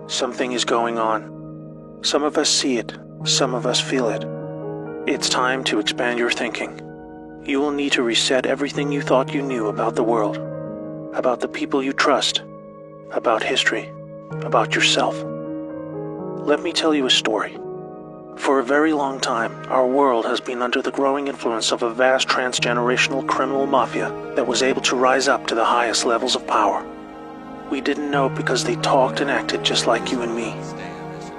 Something is going on. Some of us see it, some of us feel it. It's time to expand your thinking. You will need to reset everything you thought you knew about the world, about the people you trust, about history, about yourself. Let me tell you a story. For a very long time, our world has been under the growing influence of a vast transgenerational criminal mafia that was able to rise up to the highest levels of power. We didn't know because they talked and acted just like you and me.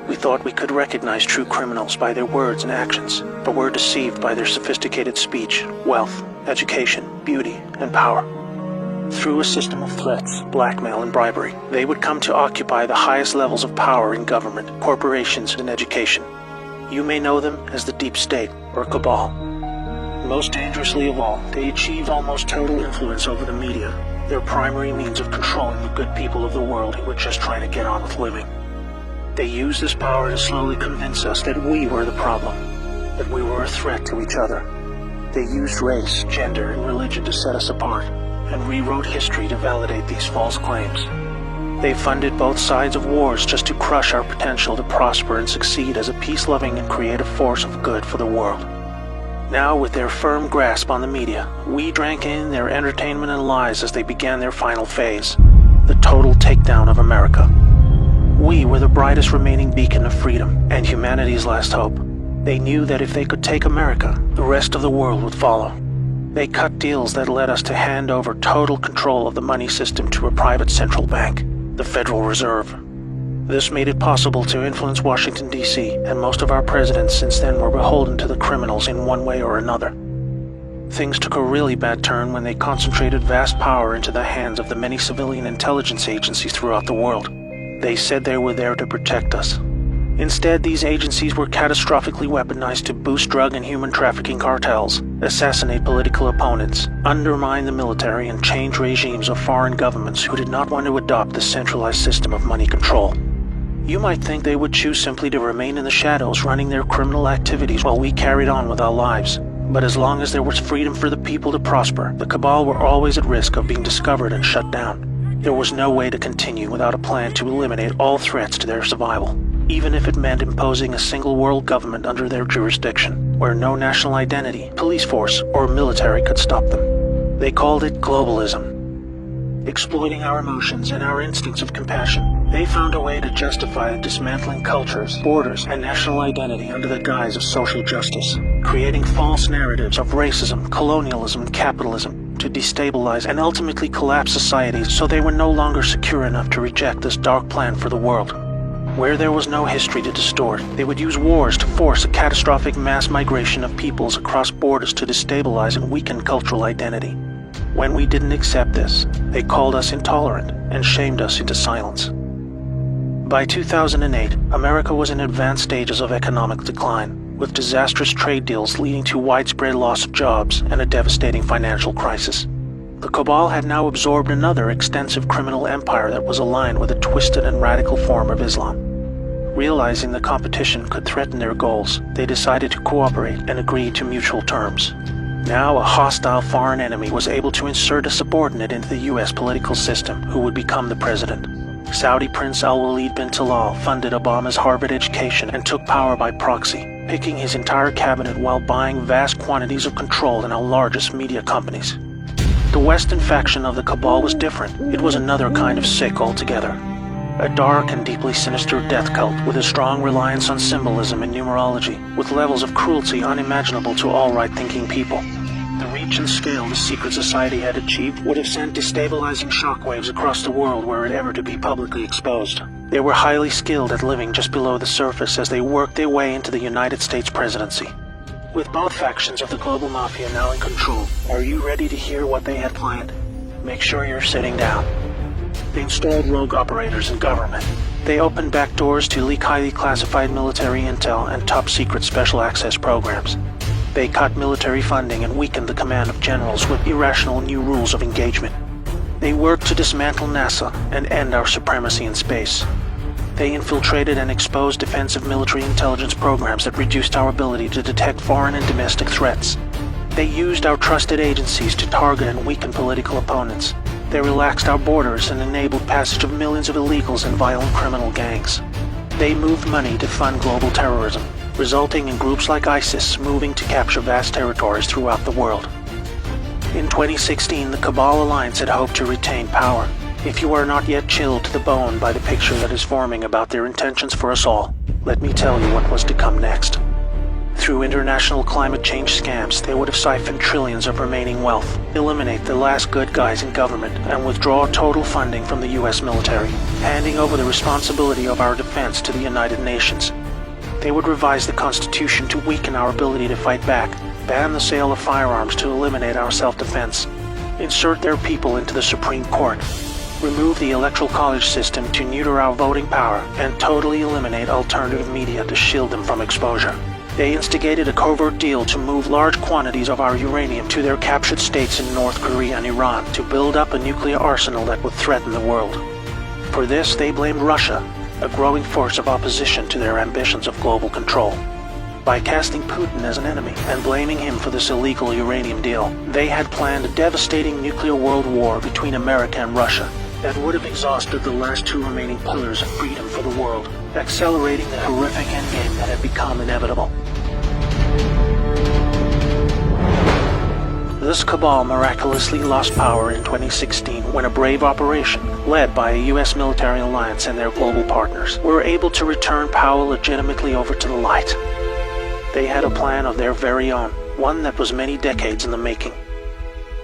We thought we could recognize true criminals by their words and actions, but were deceived by their sophisticated speech, wealth, education, beauty, and power. Through a system of threats, blackmail, and bribery, they would come to occupy the highest levels of power in government, corporations, and education. You may know them as the Deep State or Cabal. Most dangerously of all, they achieved almost total influence over the media, their primary means of controlling the good people of the world who were just trying to get on with living. They used this power to slowly convince us that we were the problem, that we were a threat to each other. They used race, gender, and religion to set us apart, and rewrote history to validate these false claims. They funded both sides of wars just to crush our potential to prosper and succeed as a peace-loving and creative force of good for the world. Now, with their firm grasp on the media, we drank in their entertainment and lies as they began their final phase, the total takedown of America. We were the brightest remaining beacon of freedom and humanity's last hope. They knew that if they could take America, the rest of the world would follow. They cut deals that led us to hand over total control of the money system to a private central bank, the Federal Reserve. This made it possible to influence Washington, D.C., and most of our presidents since then were beholden to the criminals in one way or another. Things took a really bad turn when they concentrated vast power into the hands of the many civilian intelligence agencies throughout the world. They said they were there to protect us. Instead, these agencies were catastrophically weaponized to boost drug and human trafficking cartels, assassinate political opponents, undermine the military, and change regimes of foreign governments who did not want to adopt the centralized system of money control. You might think they would choose simply to remain in the shadows running their criminal activities while we carried on with our lives. But as long as there was freedom for the people to prosper, the Cabal were always at risk of being discovered and shut down. There was no way to continue without a plan to eliminate all threats to their survival, even if it meant imposing a single world government under their jurisdiction, where no national identity, police force, or military could stop them. They called it globalism. Exploiting our emotions and our instincts of compassion, they found a way to justify dismantling cultures, borders, and national identity under the guise of social justice, creating false narratives of racism, colonialism, and capitalism to destabilize and ultimately collapse societies so they were no longer secure enough to reject this dark plan for the world. Where there was no history to distort, they would use wars to force a catastrophic mass migration of peoples across borders to destabilize and weaken cultural identity. When we didn't accept this, they called us intolerant and shamed us into silence. By 2008, America was in advanced stages of economic decline, with disastrous trade deals leading to widespread loss of jobs and a devastating financial crisis. The Cabal had now absorbed another extensive criminal empire that was aligned with a twisted and radical form of Islam. Realizing the competition could threaten their goals, they decided to cooperate and agree to mutual terms. Now a hostile foreign enemy was able to insert a subordinate into the U.S. political system who would become the president. Saudi Prince Al-Walid bin Talal funded Obama's Harvard education and took power by proxy, picking his entire cabinet while buying vast quantities of control in our largest media companies. The Western faction of the Cabal was different. It was another kind of sick altogether. A dark and deeply sinister death cult with a strong reliance on symbolism and numerology, with levels of cruelty unimaginable to all right-thinking people. The reach and scale the secret society had achieved would have sent destabilizing shockwaves across the world were it ever to be publicly exposed. They were highly skilled at living just below the surface as they worked their way into the United States presidency. With both factions of the global mafia now in control, are you ready to hear what they had planned? Make sure you're sitting down. They installed rogue operators in government. They opened back doors to leak highly classified military intel and top-secret special access programs. They cut military funding and weakened the command of generals with irrational new rules of engagement. They worked to dismantle NASA and end our supremacy in space. They infiltrated and exposed defensive military intelligence programs that reduced our ability to detect foreign and domestic threats. They used our trusted agencies to target and weaken political opponents. They relaxed our borders and enabled passage of millions of illegals and violent criminal gangs. They moved money to fund global terrorism, resulting in groups like ISIS moving to capture vast territories throughout the world. In 2016, the Cabal Alliance had hoped to retain power. If you are not yet chilled to the bone by the picture that is forming about their intentions for us all, let me tell you what was to come next. Through international climate change scams, they would have siphoned trillions of remaining wealth, eliminate the last good guys in government, and withdraw total funding from the US military, handing over the responsibility of our defense to the United Nations. They would revise the Constitution to weaken our ability to fight back, ban the sale of firearms to eliminate our self-defense, insert their people into the Supreme Court, remove the Electoral College system to neuter our voting power, and totally eliminate alternative media to shield them from exposure. They instigated a covert deal to move large quantities of our uranium to their captured states in North Korea and Iran to build up a nuclear arsenal that would threaten the world. For this, they blamed Russia, a growing force of opposition to their ambitions of global control. By casting Putin as an enemy and blaming him for this illegal uranium deal, they had planned a devastating nuclear world war between America and Russia that would have exhausted the last two remaining pillars of freedom for the world, accelerating the horrific endgame that had become inevitable. This cabal miraculously lost power in 2016 when a brave operation, led by a US military alliance and their global partners, were able to return power legitimately over to the light. They had a plan of their very own, one that was many decades in the making.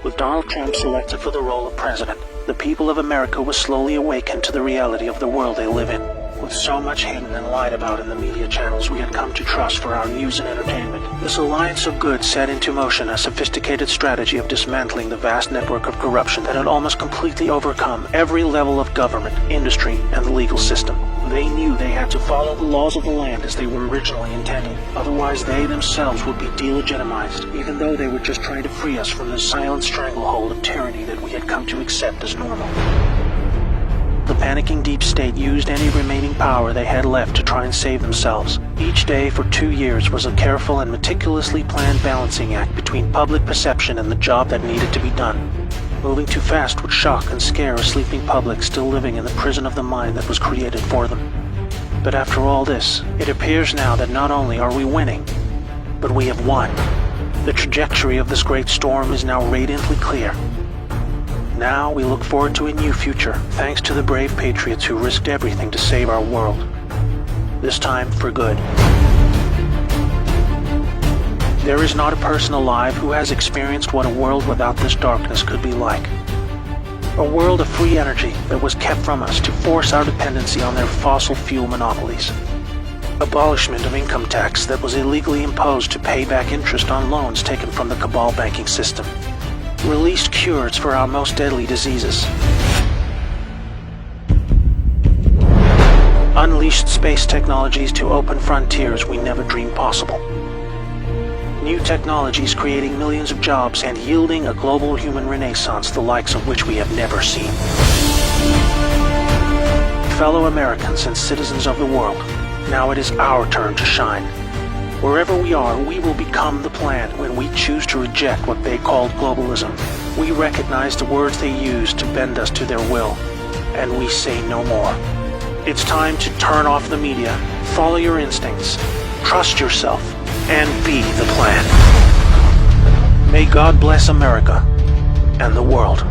With Donald Trump selected for the role of president, the people of America was slowly awakened to the reality of the world they live in. With so much hidden and lied about in the media channels we had come to trust for our news and entertainment, this alliance of good set into motion a sophisticated strategy of dismantling the vast network of corruption that had almost completely overcome every level of government, industry, and the legal system. They knew they had to follow the laws of the land as they were originally intended. Otherwise, they themselves would be delegitimized, even though they were just trying to free us from the silent stranglehold of tyranny that we had come to accept as normal. The panicking deep state used any remaining power they had left to try and save themselves. Each day for 2 years was a careful and meticulously planned balancing act between public perception and the job that needed to be done. Moving too fast would shock and scare a sleeping public still living in the prison of the mind that was created for them. But after all this, it appears now that not only are we winning, but we have won. The trajectory of this great storm is now radiantly clear. Now we look forward to a new future, thanks to the brave patriots who risked everything to save our world. This time for good. There is not a person alive who has experienced what a world without this darkness could be like. A world of free energy that was kept from us to force our dependency on their fossil fuel monopolies. Abolishment of income tax that was illegally imposed to pay back interest on loans taken from the cabal banking system. Released cures for our most deadly diseases. Unleashed space technologies to open frontiers we never dreamed possible. New technologies creating millions of jobs and yielding a global human renaissance the likes of which we have never seen. Fellow Americans and citizens of the world, now it is our turn to shine. Wherever we are, we will become the plan when we choose to reject what they called globalism. We recognize the words they use to bend us to their will, and we say no more. It's time to turn off the media, follow your instincts, trust yourself, and be the plan. May God bless America and the world.